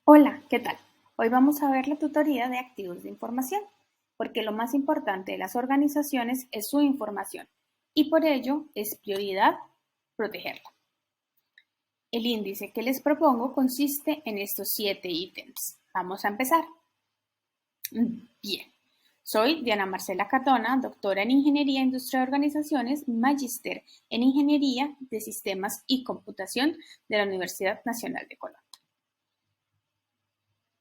Hola, ¿qué tal? Hoy vamos a ver la tutoría de activos de información, porque lo más importante de las organizaciones es su información y por ello es prioridad protegerla. El índice que les propongo consiste en estos 7 ítems. Vamos a empezar. Bien, soy Diana Marcela Catona, doctora en Ingeniería Industria de Organizaciones, magíster en Ingeniería de Sistemas y Computación de la Universidad Nacional de Colombia.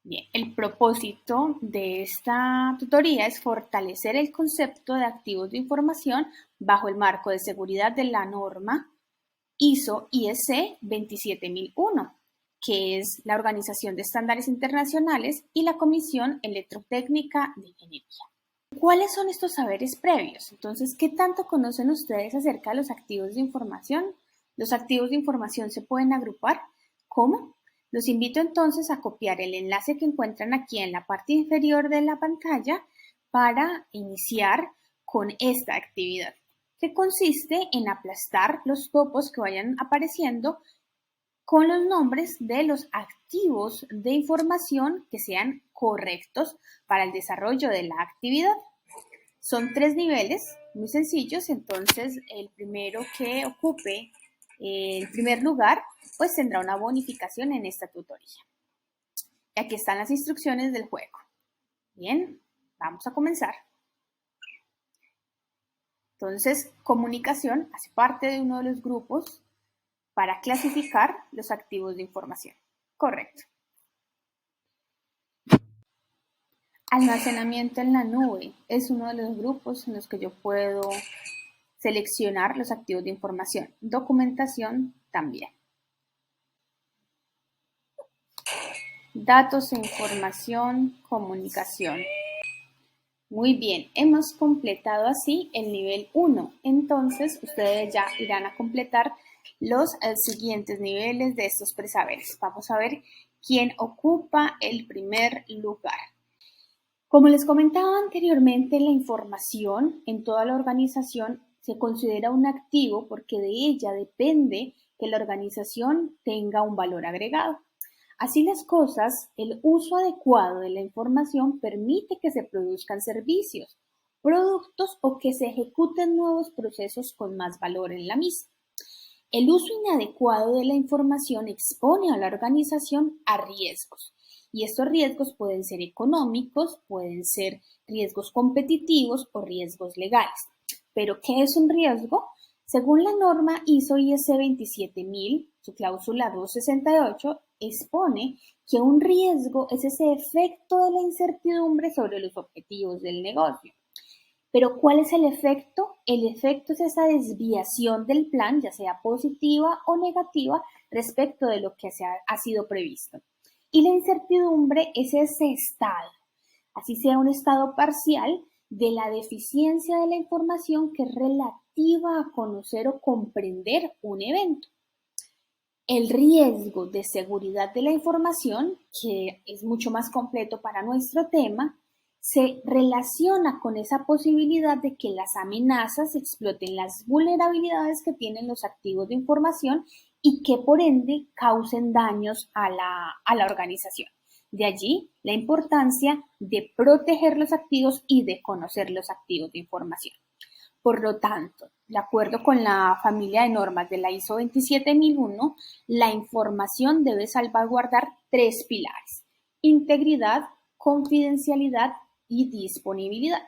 Bien, el propósito de esta tutoría es fortalecer el concepto de activos de información bajo el marco de seguridad de la norma ISO/IEC 27001, que es la Organización de Estándares Internacionales y la Comisión Electrotécnica de Ingeniería. ¿Cuáles son estos saberes previos? Entonces, ¿qué tanto conocen ustedes acerca de los activos de información? Los activos de información se pueden agrupar. ¿Cómo? Los invito entonces a copiar el enlace que encuentran aquí en la parte inferior de la pantalla para iniciar con esta actividad, que consiste en aplastar los topos que vayan apareciendo con los nombres de los activos de información que sean correctos para el desarrollo de la actividad. Son 3 niveles muy sencillos, entonces el primero que ocupe el primer lugar pues tendrá una bonificación en esta tutoría. Y aquí están las instrucciones del juego. Bien, vamos a comenzar. Entonces, comunicación hace parte de uno de los grupos para clasificar los activos de información. Correcto. Almacenamiento en la nube es uno de los grupos en los que yo puedo seleccionar los activos de información. Documentación también. Datos e información, comunicación. Muy bien, hemos completado así el nivel 1. Entonces, ustedes ya irán a completar los siguientes niveles de estos presaberes. Vamos a ver quién ocupa el primer lugar. Como les comentaba anteriormente, la información en toda la organización se considera un activo porque de ella depende que la organización tenga un valor agregado. Así las cosas, el uso adecuado de la información permite que se produzcan servicios, productos o que se ejecuten nuevos procesos con más valor en la misma. El uso inadecuado de la información expone a la organización a riesgos, y estos riesgos pueden ser económicos, pueden ser riesgos competitivos o riesgos legales. ¿Pero qué es un riesgo? Según la norma ISO/IEC 27000, su cláusula 268 expone que un riesgo es ese efecto de la incertidumbre sobre los objetivos del negocio. Pero ¿cuál es el efecto? El efecto es esa desviación del plan, ya sea positiva o negativa, respecto de lo que ha sido previsto. Y la incertidumbre es ese estado, así sea un estado parcial, de la deficiencia de la información que es relativa a conocer o comprender un evento. El riesgo de seguridad de la información, que es mucho más completo para nuestro tema, se relaciona con esa posibilidad de que las amenazas exploten las vulnerabilidades que tienen los activos de información y que por ende causen daños a la organización. De allí la importancia de proteger los activos y de conocer los activos de información. Por lo tanto, de acuerdo con la familia de normas de la ISO 27001, la información debe salvaguardar 3 pilares: integridad, confidencialidad y disponibilidad.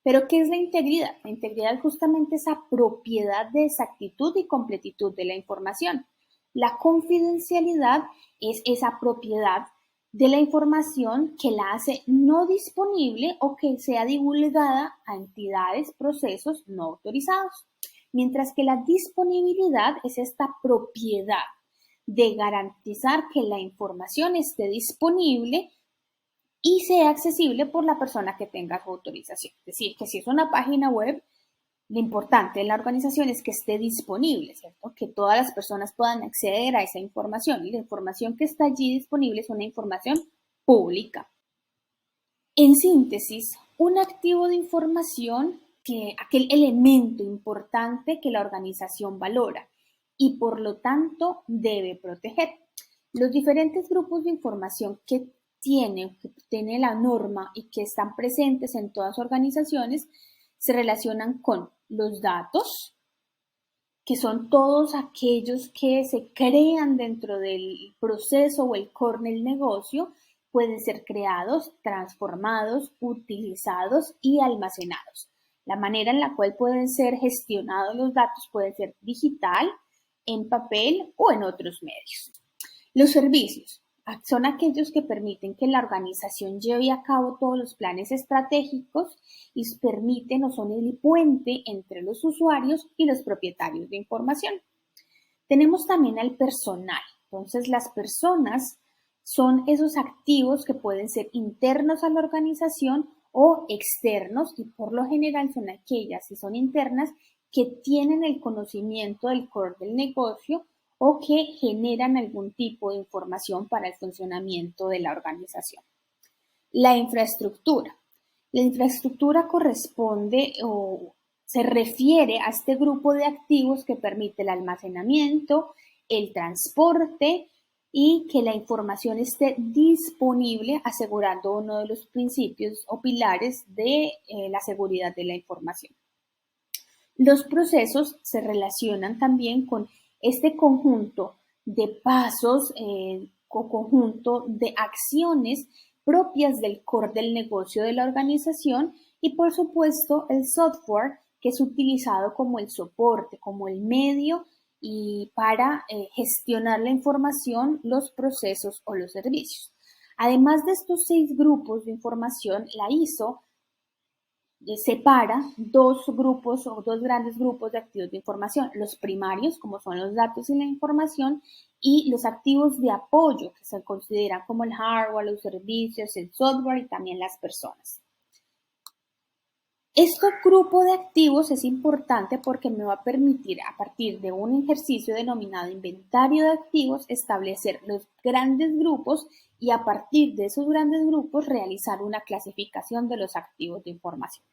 ¿Pero qué es la integridad? La integridad es justamente esa propiedad de exactitud y completitud de la información. La confidencialidad es esa propiedad de la información que la hace no disponible o que sea divulgada a entidades, procesos no autorizados. Mientras que la disponibilidad es esta propiedad de garantizar que la información esté disponible y sea accesible por la persona que tenga su autorización. Es decir, que si es una página web, lo importante en la organización es que esté disponible, ¿cierto? Que todas las personas puedan acceder a esa información. Y la información que está allí disponible es una información pública. En síntesis, un activo de información que aquel elemento importante que la organización valora y por lo tanto debe proteger. Los diferentes grupos de información que tiene la norma y que están presentes en todas las organizaciones se relacionan con los datos, que son todos aquellos que se crean dentro del proceso o el core del negocio, pueden ser creados, transformados, utilizados y almacenados. La manera en la cual pueden ser gestionados los datos puede ser digital, en papel o en otros medios. Los servicios son aquellos que permiten que la organización lleve a cabo todos los planes estratégicos y permiten o son el puente entre los usuarios y los propietarios de información. Tenemos también al personal. Entonces, las personas son esos activos que pueden ser internos a la organización o externos, y por lo general son aquellas, si son internas, que tienen el conocimiento del core del negocio o que generan algún tipo de información para el funcionamiento de la organización. La infraestructura. La infraestructura corresponde o se refiere a este grupo de activos que permite el almacenamiento, el transporte y que la información esté disponible, asegurando uno de los principios o pilares de la seguridad de la información. Los procesos se relacionan también con este conjunto de pasos o conjunto de acciones propias del core del negocio de la organización y, por supuesto, el software que es utilizado como el soporte, como el medio y para gestionar la información, los procesos o los servicios. Además de estos 6 grupos de información, la ISO separa dos grupos o dos grandes grupos de activos de información, los primarios, como son los datos y la información, y los activos de apoyo, que se consideran como el hardware, los servicios, el software y también las personas. Este grupo de activos es importante porque me va a permitir, a partir de un ejercicio denominado inventario de activos, establecer los grandes grupos y a partir de esos grandes grupos realizar una clasificación de los activos de información.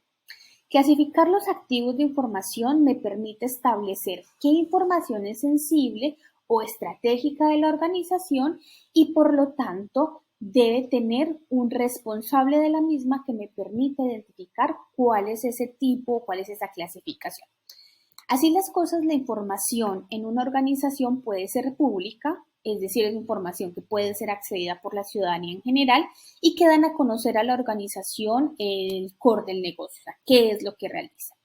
Clasificar los activos de información me permite establecer qué información es sensible o estratégica de la organización y por lo tanto debe tener un responsable de la misma que me permita identificar cuál es ese tipo, cuál es esa clasificación. Así las cosas, la información en una organización puede ser pública, es decir, es información que puede ser accedida por la ciudadanía en general y que dan a conocer a la organización el core del negocio, o sea, qué es lo que realiza.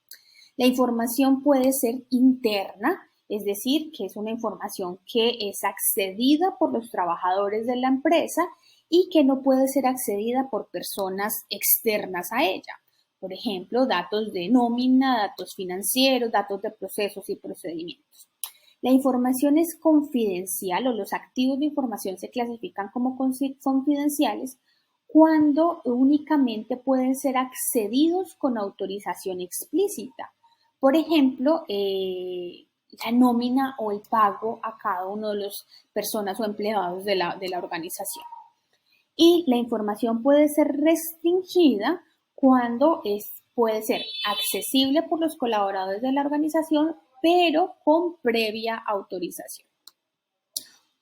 La información puede ser interna, es decir, que es una información que es accedida por los trabajadores de la empresa y que no puede ser accedida por personas externas a ella. Por ejemplo, datos de nómina, datos financieros, datos de procesos y procedimientos. La información es confidencial o los activos de información se clasifican como confidenciales cuando únicamente pueden ser accedidos con autorización explícita. Por ejemplo, la nómina o el pago a cada uno de las personas o empleados de la organización. Y la información puede ser restringida cuando puede ser accesible por los colaboradores de la organización, pero con previa autorización.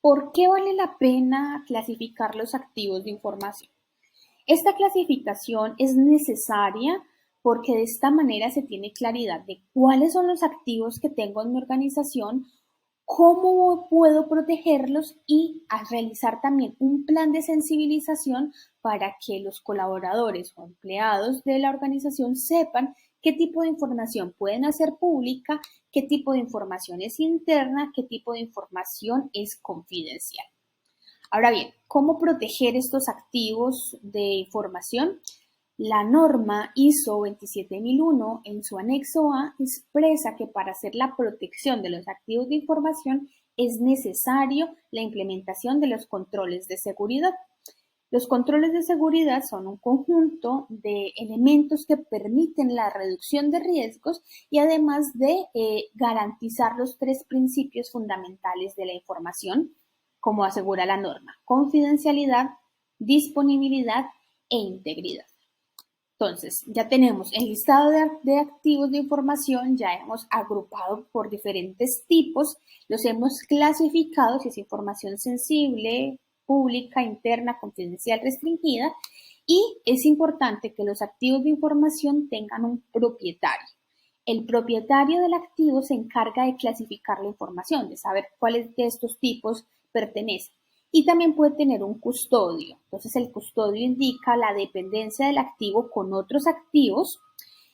¿Por qué vale la pena clasificar los activos de información? Esta clasificación es necesaria porque de esta manera se tiene claridad de cuáles son los activos que tengo en mi organización, cómo puedo protegerlos y a realizar también un plan de sensibilización para que los colaboradores o empleados de la organización sepan qué tipo de información pueden hacer pública, qué tipo de información es interna, qué tipo de información es confidencial. Ahora bien, ¿cómo proteger estos activos de información? La norma ISO 27001 en su anexo A expresa que para hacer la protección de los activos de información es necesario la implementación de los controles de seguridad. Los controles de seguridad son un conjunto de elementos que permiten la reducción de riesgos y además de garantizar los 3 principios fundamentales de la información, como asegura la norma: confidencialidad, disponibilidad e integridad. Entonces, ya tenemos el listado de activos de información, ya hemos agrupado por diferentes tipos, los hemos clasificado si es información sensible, pública, interna, confidencial, restringida, y es importante que los activos de información tengan un propietario. El propietario del activo se encarga de clasificar la información, de saber cuáles de estos tipos pertenecen. Y también puede tener un custodio. Entonces, el custodio indica la dependencia del activo con otros activos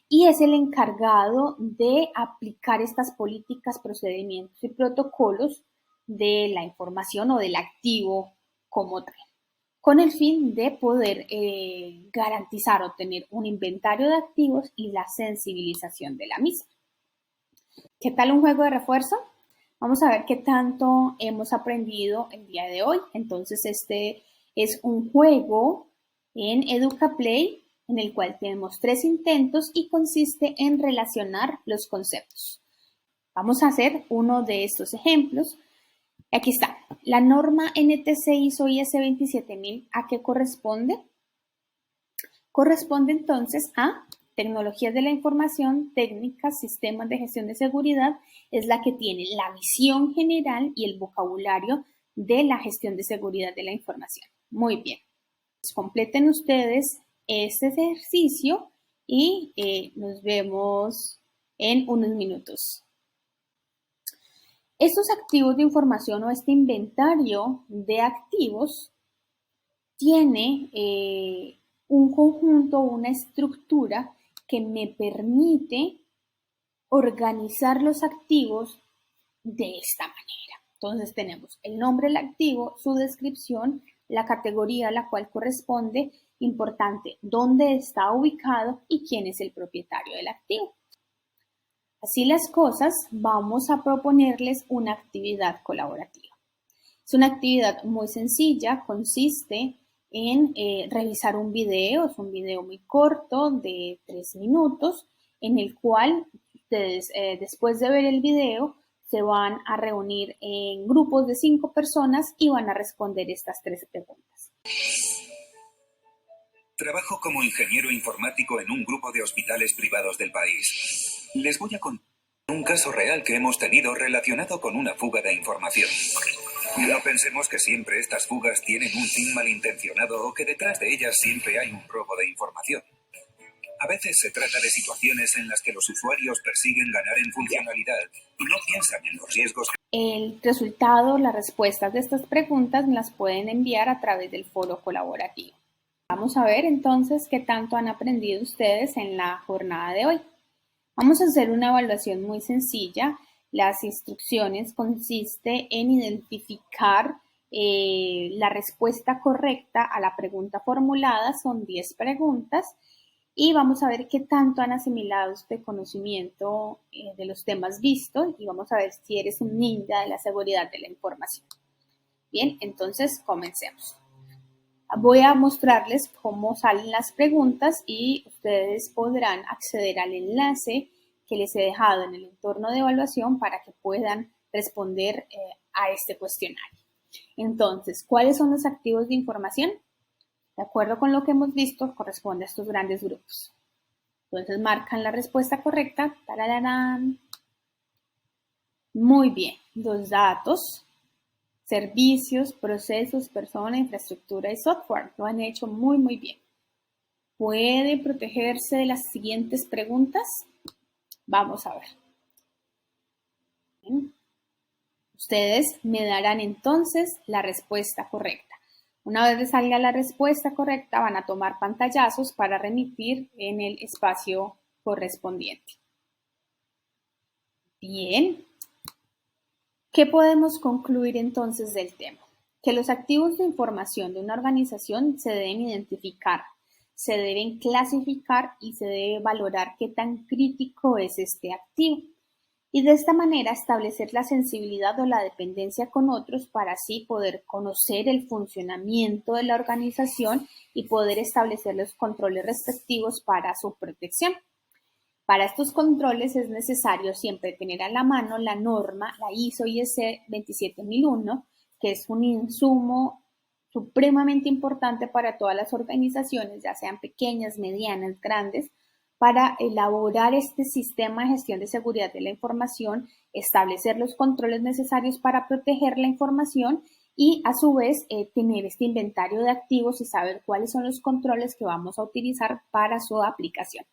y es el encargado de aplicar estas políticas, procedimientos y protocolos de la información o del activo como tal, con el fin de poder garantizar o tener un inventario de activos y la sensibilización de la misma. ¿Qué tal un juego de refuerzo? Vamos a ver qué tanto hemos aprendido el día de hoy. Entonces, este es un juego en EducaPlay en el cual tenemos 3 intentos y consiste en relacionar los conceptos. Vamos a hacer uno de estos ejemplos. Aquí está. La norma NTC ISO IS 27000, ¿a qué corresponde? Corresponde entonces a tecnologías de la información, técnicas, sistemas de gestión de seguridad, es la que tiene la visión general y el vocabulario de la gestión de seguridad de la información. Muy bien. Pues completen ustedes este ejercicio y nos vemos en unos minutos. Estos activos de información o este inventario de activos tiene un conjunto, una estructura que me permite organizar los activos de esta manera. Entonces tenemos el nombre del activo, su descripción, la categoría a la cual corresponde, importante, dónde está ubicado y quién es el propietario del activo. Así las cosas, vamos a proponerles una actividad colaborativa. Es una actividad muy sencilla, consiste en revisar un video, es un video muy corto de 3 minutos, en el cual ustedes después de ver el video se van a reunir en grupos de 5 personas y van a responder estas 3 preguntas. Trabajo como ingeniero informático en un grupo de hospitales privados del país. Les voy a contar un caso real que hemos tenido relacionado con una fuga de información. No pensemos que siempre estas fugas tienen un fin malintencionado o que detrás de ellas siempre hay un robo de información. A veces se trata de situaciones en las que los usuarios persiguen ganar en funcionalidad y no piensan en los riesgos. El resultado, las respuestas de estas preguntas las pueden enviar a través del foro colaborativo. Vamos a ver entonces qué tanto han aprendido ustedes en la jornada de hoy. Vamos a hacer una evaluación muy sencilla. Las instrucciones consiste en identificar la respuesta correcta a la pregunta formulada. Son 10 preguntas y vamos a ver qué tanto han asimilado este conocimiento de los temas vistos y vamos a ver si eres un ninja de la seguridad de la información. Bien, entonces comencemos. Voy a mostrarles cómo salen las preguntas y ustedes podrán acceder al enlace que les he dejado en el entorno de evaluación para que puedan responder a este cuestionario. Entonces, ¿cuáles son los activos de información? De acuerdo con lo que hemos visto, corresponde a estos grandes grupos. Entonces, marcan la respuesta correcta. ¡Tararán! Muy bien, los datos. Servicios, procesos, persona, infraestructura y software. Lo han hecho muy, muy bien. ¿Puede protegerse de las siguientes preguntas? Vamos a ver. Bien. Ustedes me darán entonces la respuesta correcta. Una vez les salga la respuesta correcta, van a tomar pantallazos para remitir en el espacio correspondiente. Bien. ¿Qué podemos concluir entonces del tema? Que los activos de información de una organización se deben identificar, se deben clasificar y se debe valorar qué tan crítico es este activo. Y de esta manera establecer la sensibilidad o la dependencia con otros para así poder conocer el funcionamiento de la organización y poder establecer los controles respectivos para su protección. Para estos controles es necesario siempre tener a la mano la norma, la ISO IS 27001, que es un insumo supremamente importante para todas las organizaciones, ya sean pequeñas, medianas, grandes, para elaborar este sistema de gestión de seguridad de la información, establecer los controles necesarios para proteger la información y a su vez tener este inventario de activos y saber cuáles son los controles que vamos a utilizar para su aplicación.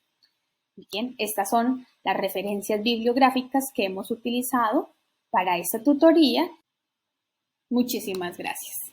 Bien, estas son las referencias bibliográficas que hemos utilizado para esta tutoría. Muchísimas gracias.